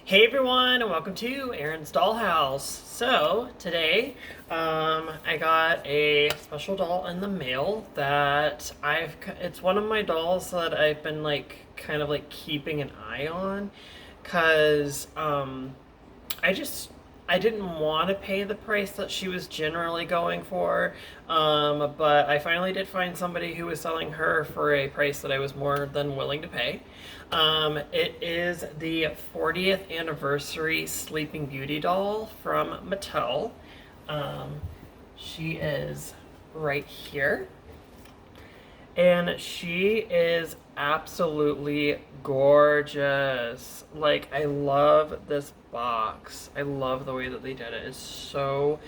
Hey everyone, and welcome to Aaron's Dollhouse. So today, I got a special doll in the mail that it's one of my dolls that I've been kind of like keeping an eye on, cause I just I didn't want to pay the price that she was generally going for, but I finally did find somebody who was selling her for a price that I was more than willing to pay. It is the 40th anniversary Sleeping Beauty doll from Mattel. Um, she is right here. And she is absolutely gorgeous. Like, I love this box. I love the way that they did it. It's so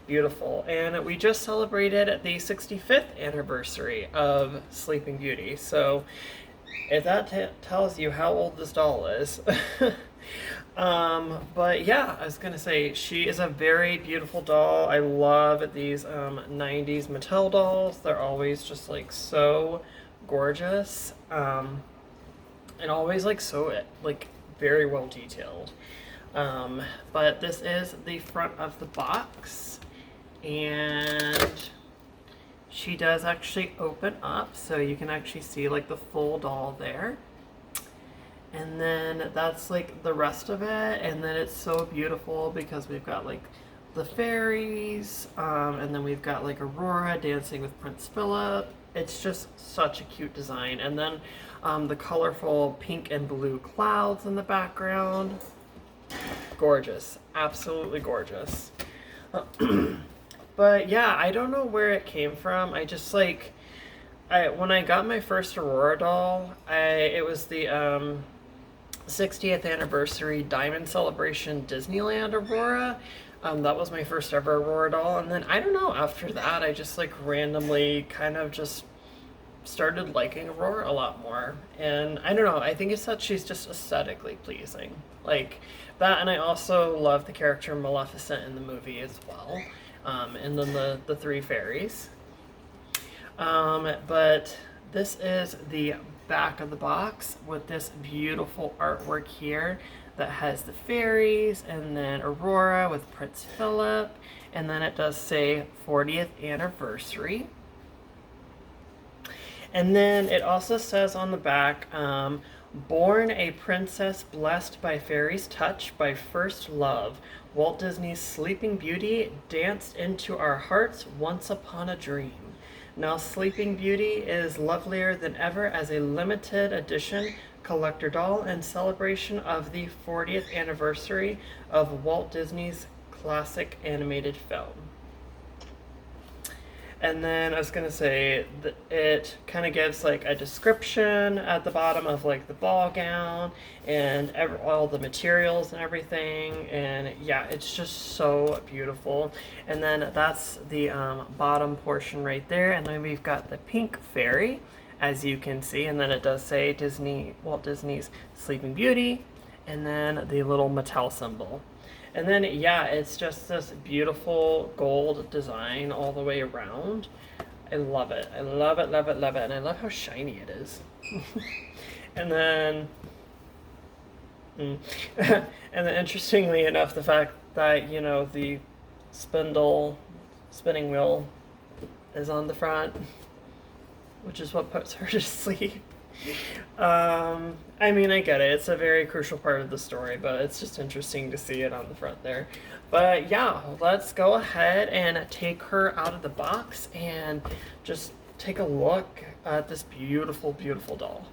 beautiful. And we just celebrated the 65th anniversary of Sleeping Beauty. So, if that tells you how old this doll is. But yeah, I was gonna say she is a very beautiful doll. I love these 90s Mattel dolls. They're always just like so gorgeous, and always like so like very well detailed. But this is the front of the box, and she does actually open up, so you can actually see like the full doll there. And then that's like the rest of it, and then it's so beautiful because we've got like the fairies, and then we've got like Aurora dancing with Prince Philip. It's just such a cute design, and then the colorful pink and blue clouds in the background. Gorgeous, absolutely gorgeous. But yeah, I don't know where it came from. I just like when I got my first Aurora doll, it was the 60th anniversary Diamond Celebration Disneyland Aurora. That was my first ever Aurora doll, and then I don't know. After that, I just like randomly kind of just started liking Aurora a lot more, and I don't know. I think it's that she's just aesthetically pleasing, like that, and I also love the character Maleficent in the movie as well, and then the three fairies. But this is the back of the box with this beautiful artwork here that has the fairies and then Aurora with Prince Philip, and then it does say 40th anniversary. And then it also says on the back, born a princess blessed by fairies' touch by first love, Walt Disney's Sleeping Beauty danced into our hearts once upon a dream. Now Sleeping Beauty is lovelier than ever as a limited edition collector doll in celebration of the 40th anniversary of Walt Disney's classic animated film. And then I was gonna say that it kind of gives like a description at the bottom of like the ball gown and all the materials and everything. And yeah, it's just so beautiful. And then that's the bottom portion right there. And then we've got the pink fairy, as you can see. And then it does say Walt Disney's Sleeping Beauty, and then the little Mattel symbol. And then, yeah, it's just this beautiful gold design all the way around. I love it. I love it, love it, love it. And I love how shiny it is. And then, and then interestingly enough, the fact that, the spinning wheel is on the front, which is what puts her to sleep. I mean, I get it. It's a very crucial part of the story, but it's just interesting to see it on the front there. But yeah, let's go ahead and take her out of the box and just take a look at this beautiful, beautiful doll.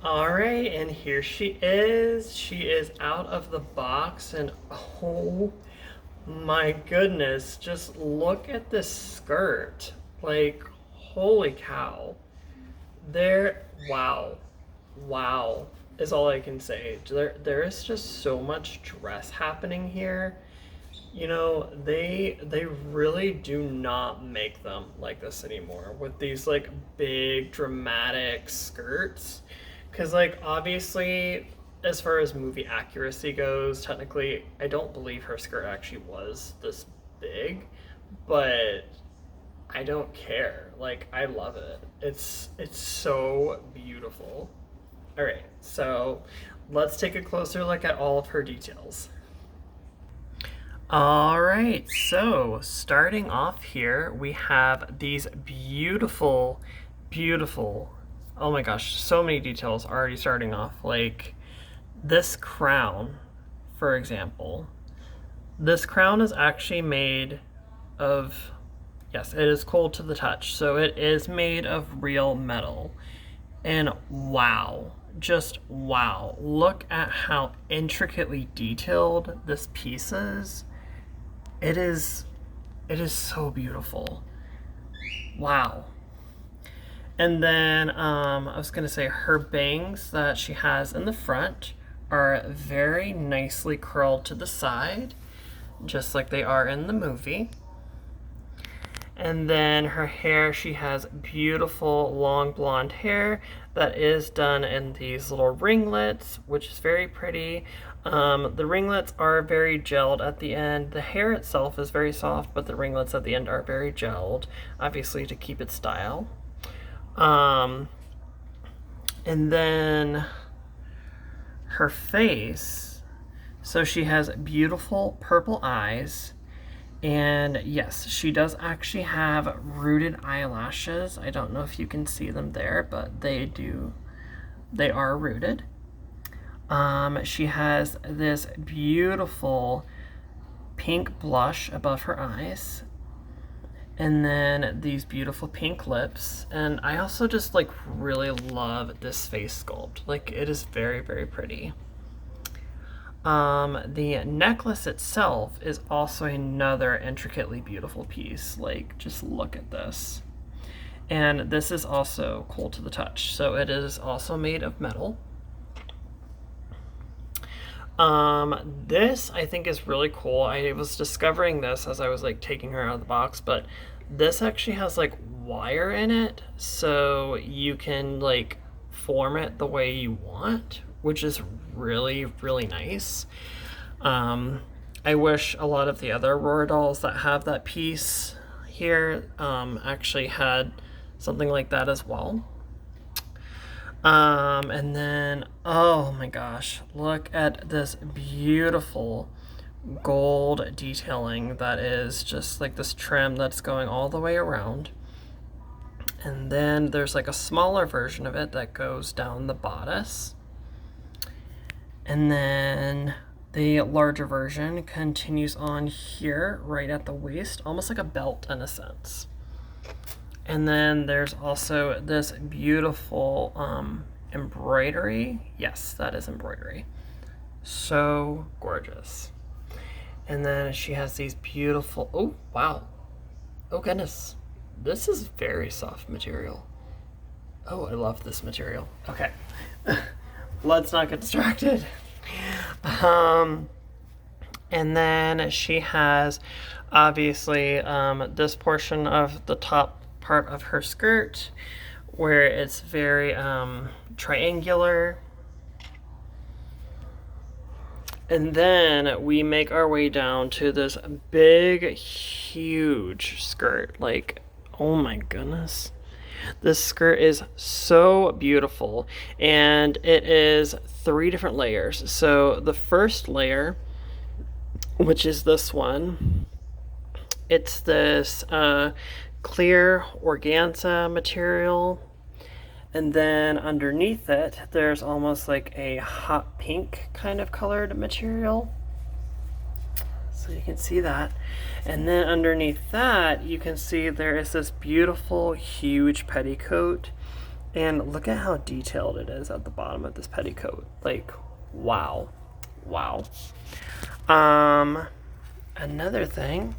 All right, and here she is. She is out of the box, and oh my goodness, just look at this skirt. Like, holy cow. Wow. Wow is all I can say. There is just so much dress happening here. They really do not make them like this anymore with these like big dramatic skirts. Cause like obviously as far as movie accuracy goes, technically I don't believe her skirt actually was this big, but I don't care. Like I love it. It's so beautiful. All right, so let's take a closer look at all of her details. All right, so starting off here, we have these beautiful, beautiful, oh my gosh, so many details already starting off. Like this crown, for example. This crown is actually made of, yes, it is cold to the touch. So it is made of real metal. And wow, just wow. Look at how intricately detailed this piece is. It is so beautiful. Wow. And then I was gonna say her bangs that she has in the front are very nicely curled to the side, just like they are in the movie. And then her hair, she has beautiful long blonde hair that is done in these little ringlets, which is very pretty. The ringlets are very gelled at the end. The hair itself is very soft, but the ringlets at the end are very gelled, obviously to keep its style. And then her face, so she has beautiful purple eyes. And yes, she does actually have rooted eyelashes. I don't know if you can see them there, but they are rooted. She has this beautiful pink blush above her eyes. And then these beautiful pink lips. And I also just like really love this face sculpt. Like it is very, very pretty. The necklace itself is also another intricately beautiful piece. Like, just look at this. And this is also cold to the touch. So it is also made of metal. This I think is really cool. I was discovering this as I was like taking her out of the box, but this actually has like wire in it. So you can like form it the way you want, which is really, really nice. I wish a lot of the other Aurora dolls that have that piece here actually had something like that as well. And then, oh my gosh, look at this beautiful gold detailing that is just like this trim that's going all the way around. And then there's like a smaller version of it that goes down the bodice. And then the larger version continues on here, right at the waist, almost like a belt in a sense. And then there's also this beautiful embroidery. Yes, that is embroidery. So gorgeous. And then she has these beautiful, oh, wow. Oh, goodness. This is very soft material. Oh, I love this material. Okay. Let's not get distracted. And then she has obviously this portion of the top part of her skirt where it's very triangular. And then we make our way down to this big, huge skirt. Like, oh my goodness. This skirt is so beautiful, and it is 3 different layers. So the first layer, which is this one, it's this clear organza material, and then underneath it there's almost like a hot pink kind of colored material. So you can see that. And then underneath that, you can see there is this beautiful, huge petticoat. And look at how detailed it is at the bottom of this petticoat. Like, wow. Wow. Another thing.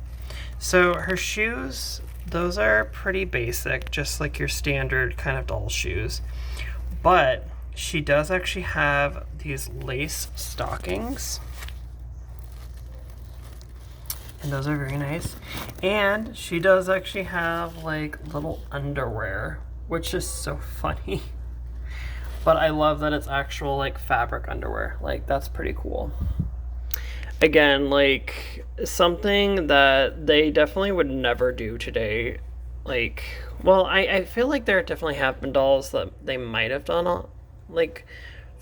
So her shoes, those are pretty basic, just like your standard kind of doll shoes. But she does actually have these lace stockings. And those are very nice. And she does actually have like little underwear, which is so funny. But I love that it's actual like fabric underwear. Like, that's pretty cool. Again, like something that they definitely would never do today. Like, well, I feel like there definitely have been dolls that they might have done like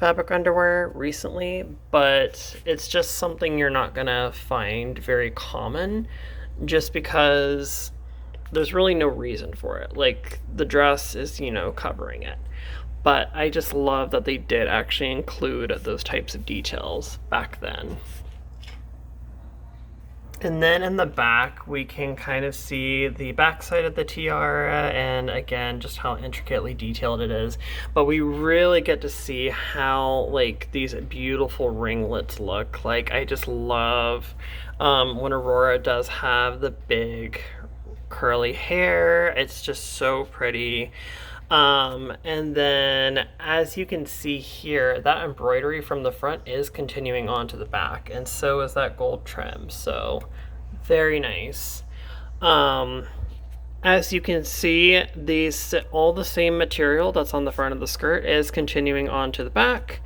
fabric underwear recently, but it's just something you're not gonna find very common just because there's really no reason for it. Like, the dress is, you know, covering it. But I just love that they did actually include those types of details back then. And then in the back, we can kind of see the backside of the tiara and again, just how intricately detailed it is. But we really get to see how like these beautiful ringlets look. Like, I just love when Aurora does have the big curly hair. It's just so pretty. And then as you can see here, that embroidery from the front is continuing on to the back, and so is that gold trim. So very nice. As you can see, all the same material that's on the front of the skirt is continuing on to the back.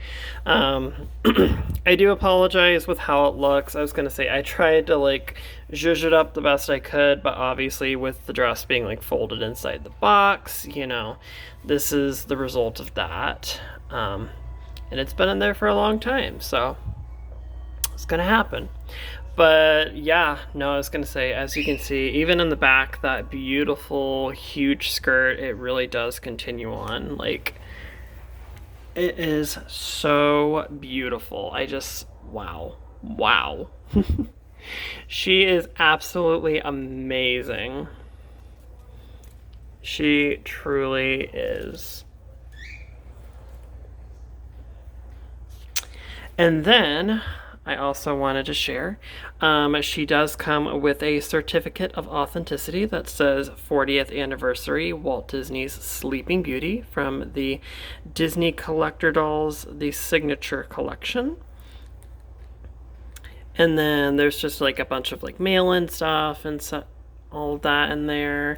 I do apologize with how it looks. I was going to say I tried to like zhuzh it up the best I could, but obviously with the dress being like folded inside the box, you know, this is the result of that. And it's been in there for a long time, so it's going to happen. But yeah, no, I was gonna say, as you can see, even in the back, that beautiful, huge skirt, it really does continue on. Like, it is so beautiful. Wow. Wow. She is absolutely amazing. She truly is. And then I also wanted to share, she does come with a certificate of authenticity that says 40th anniversary Walt Disney's Sleeping Beauty from the Disney Collector Dolls, the Signature Collection. And then there's just like a bunch of like mail-in stuff and all of that in there.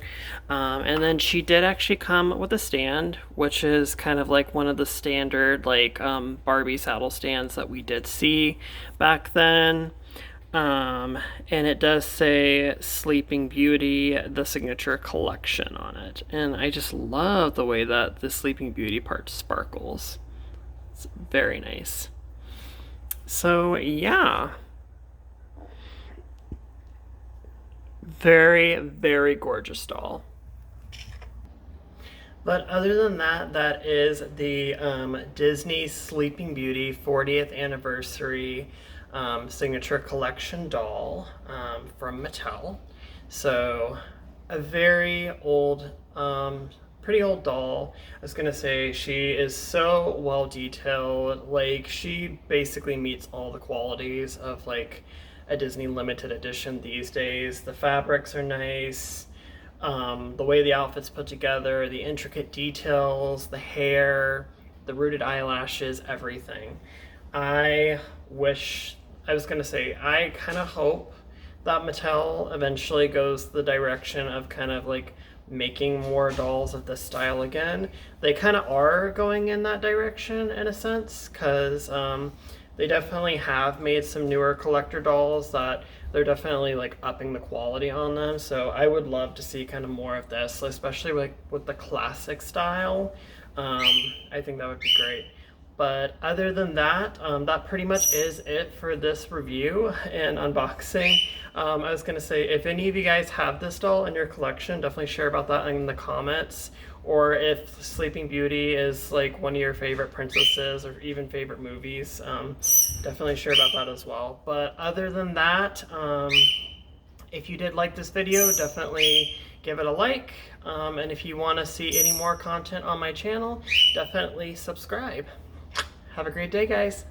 And then she did actually come with a stand, which is kind of like one of the standard like Barbie saddle stands that we did see back then. And it does say Sleeping Beauty, the Signature Collection on it. And I just love the way that the Sleeping Beauty part sparkles. It's very nice. So yeah. Very, very gorgeous doll. But other than that, that is the Disney Sleeping Beauty 40th Anniversary Signature Collection doll from Mattel. So a very old, pretty old doll. I was gonna say, she is so well detailed. Like, she basically meets all the qualities of like a Disney limited edition these days. The fabrics are nice, the way the outfit's put together, the intricate details, the hair, the rooted eyelashes, everything. I was gonna say, I kind of hope that Mattel eventually goes the direction of kind of like making more dolls of this style again. They kind of are going in that direction in a sense, because they definitely have made some newer collector dolls that they're definitely like upping the quality on them. So I would love to see kind of more of this, especially like with the classic style. I think that would be great. But other than that, that pretty much is it for this review and unboxing. I was gonna say, if any of you guys have this doll in your collection, definitely share about that in the comments. Or if Sleeping Beauty is like one of your favorite princesses or even favorite movies, definitely share about that as well. But other than that, if you did like this video, definitely give it a like. And if you want to see any more content on my channel, definitely subscribe. Have a great day, guys.